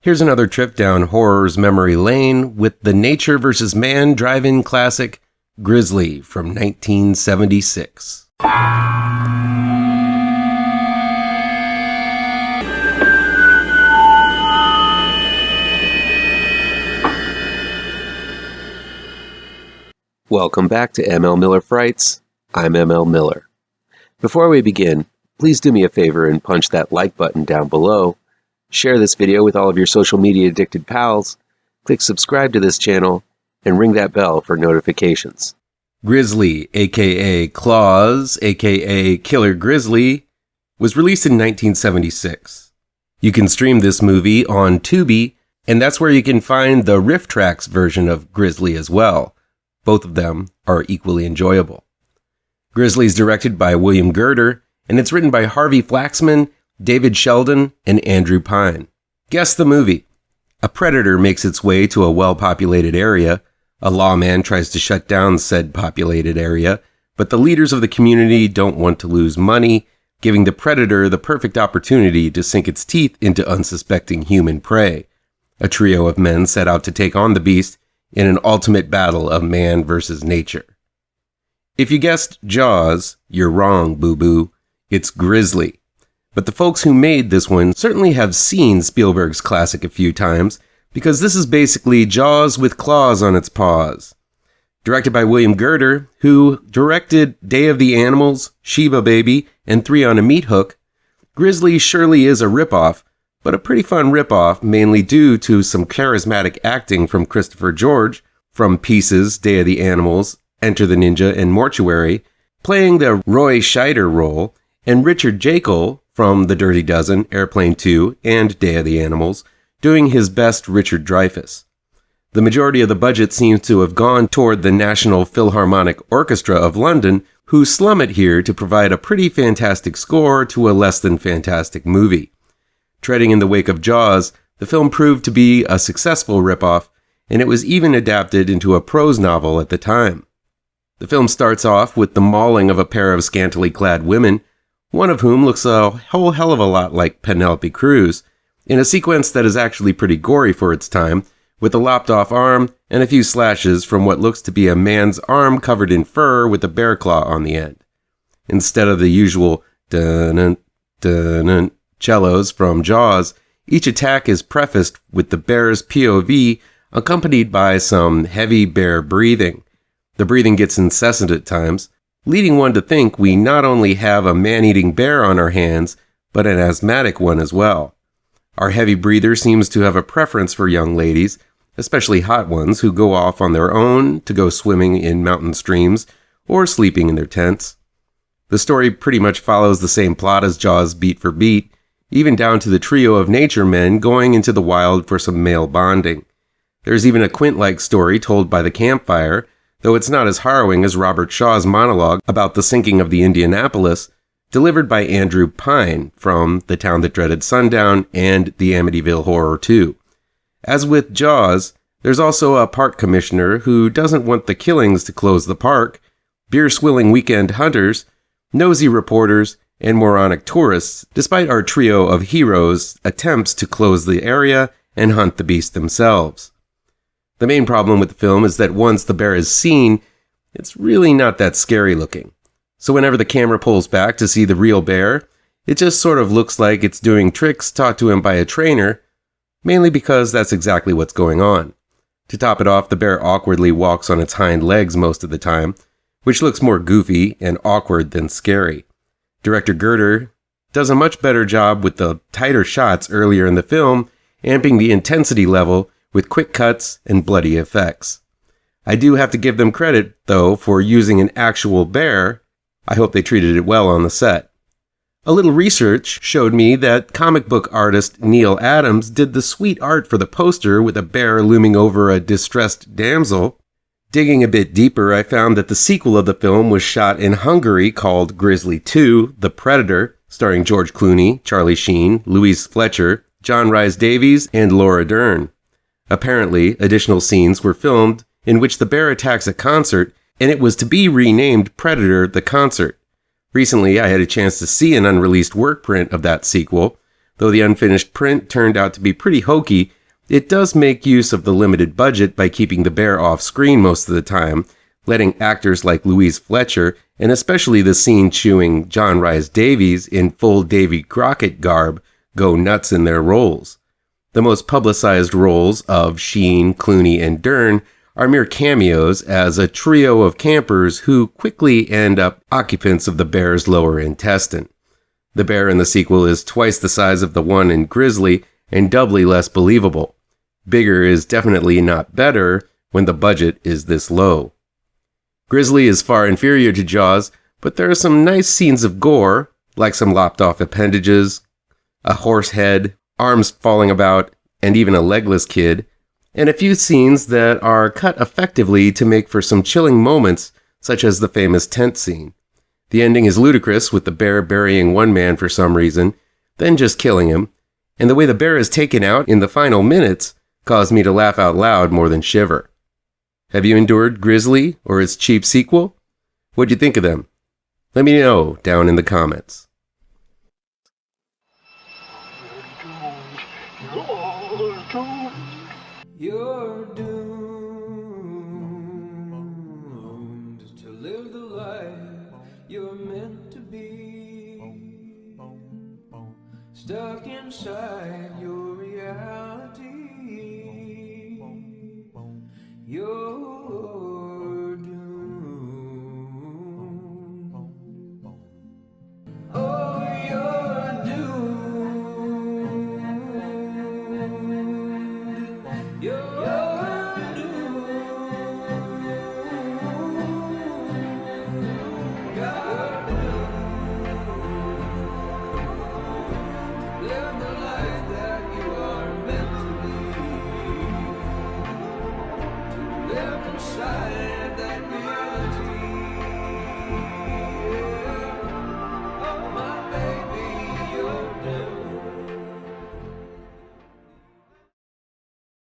Here's another trip down horror's memory lane with the nature versus man drive-in classic, GRIZZLY from 1976. Welcome back to ML Miller Frights. I'm ML Miller. Before we begin, please do me a favor and punch that like button down below. Share this video with all of your social media addicted pals. Click subscribe to this channel and ring that bell for notifications. GRIZZLY, aka Claws, aka Killer Grizzly, was released in 1976. You can stream this movie on Tubi, and that's where you can find the Riff Tracks version of GRIZZLY as well. Both of them are equally enjoyable. GRIZZLY is directed by William Girdler, and it's written by Harvey Flaxman, David Sheldon, and Andrew Prine. Guess the movie. A predator makes its way to a well-populated area. A lawman tries to shut down said populated area, but the leaders of the community don't want to lose money, giving the predator the perfect opportunity to sink its teeth into unsuspecting human prey. A trio of men set out to take on the beast in an ultimate battle of man versus nature. If you guessed Jaws, you're wrong, boo-boo. It's GRIZZLY. But the folks who made this one certainly have seen Spielberg's classic a few times, because this is basically Jaws with claws on its paws. Directed by William Girdler, who directed Day of the Animals, Sheba Baby, and 3 on a Meat Hook, GRIZZLY surely is a ripoff, but a pretty fun ripoff, mainly due to some charismatic acting from Christopher George, from Pieces, Day of the Animals, Enter the Ninja, and Mortuary, playing the Roy Scheider role, and Richard Jekyll from The Dirty Dozen, Airplane 2, and Day of the Animals, doing his best Richard Dreyfuss. The majority of the budget seems to have gone toward the National Philharmonic Orchestra of London, who slum it here to provide a pretty fantastic score to a less than fantastic movie. Treading in the wake of Jaws, the film proved to be a successful ripoff, and it was even adapted into a prose novel at the time. The film starts off with the mauling of a pair of scantily clad women, one of whom looks a whole hell of a lot like Penelope Cruz, in a sequence that is actually pretty gory for its time, with a lopped-off arm and a few slashes from what looks to be a man's arm covered in fur with a bear claw on the end. Instead of the usual dun-dun, dun-dun cellos from Jaws, each attack is prefaced with the bear's POV, accompanied by some heavy bear breathing. The breathing gets incessant at times, leading one to think we not only have a man-eating bear on our hands, but an asthmatic one as well. Our heavy breather seems to have a preference for young ladies, especially hot ones who go off on their own to go swimming in mountain streams or sleeping in their tents. The story pretty much follows the same plot as Jaws beat for beat, even down to the trio of nature men going into the wild for some male bonding. There's even a Quint-like story told by the campfire, though it's not as harrowing as Robert Shaw's monologue about the sinking of the Indianapolis, delivered by Andrew Prine from The Town That Dreaded Sundown and The Amityville Horror 2. As with Jaws, there's also a park commissioner who doesn't want the killings to close the park, beer-swilling weekend hunters, nosy reporters, and moronic tourists, despite our trio of heroes' attempts to close the area and hunt the beast themselves. The main problem with the film is that once the bear is seen, it's really not that scary looking. So whenever the camera pulls back to see the real bear, it just sort of looks like it's doing tricks taught to him by a trainer, mainly because that's exactly what's going on. To top it off, the bear awkwardly walks on its hind legs most of the time, which looks more goofy and awkward than scary. Director Girdler does a much better job with the tighter shots earlier in the film, amping the intensity level with quick cuts and bloody effects. I do have to give them credit, though, for using an actual bear. I hope they treated it well on the set. A little research showed me that comic book artist Neil Adams did the sweet art for the poster with a bear looming over a distressed damsel. Digging a bit deeper, I found that the sequel of the film was shot in Hungary called GRIZZLY 2, The Predator, starring George Clooney, Charlie Sheen, Louise Fletcher, John Rhys-Davies, and Laura Dern. Apparently, additional scenes were filmed in which the bear attacks a concert, and it was to be renamed Predator the Concert. Recently, I had a chance to see an unreleased work print of that sequel. Though the unfinished print turned out to be pretty hokey, it does make use of the limited budget by keeping the bear off screen most of the time, letting actors like Louise Fletcher, and especially the scene-chewing John Rhys-Davies in full Davy Crockett garb, go nuts in their roles. The most publicized roles of Sheen, Clooney, and Dern are mere cameos as a trio of campers who quickly end up occupants of the bear's lower intestine. The bear in the sequel is twice the size of the one in GRIZZLY and doubly less believable. Bigger is definitely not better when the budget is this low. GRIZZLY is far inferior to Jaws, but there are some nice scenes of gore, like some lopped-off appendages, a horse head, arms falling about, and even a legless kid, and a few scenes that are cut effectively to make for some chilling moments, such as the famous tent scene. The ending is ludicrous, with the bear burying one man for some reason, then just killing him, and the way the bear is taken out in the final minutes caused me to laugh out loud more than shiver. Have you endured GRIZZLY or its cheap sequel? What'd you think of them? Let me know down in the comments. You're doomed to live the life you're meant to be, stuck inside your reality. You're doomed. Oh, you're doomed. You're doomed. God live the life that you are meant to be. Live inside that reality. Oh, my baby, you're doomed.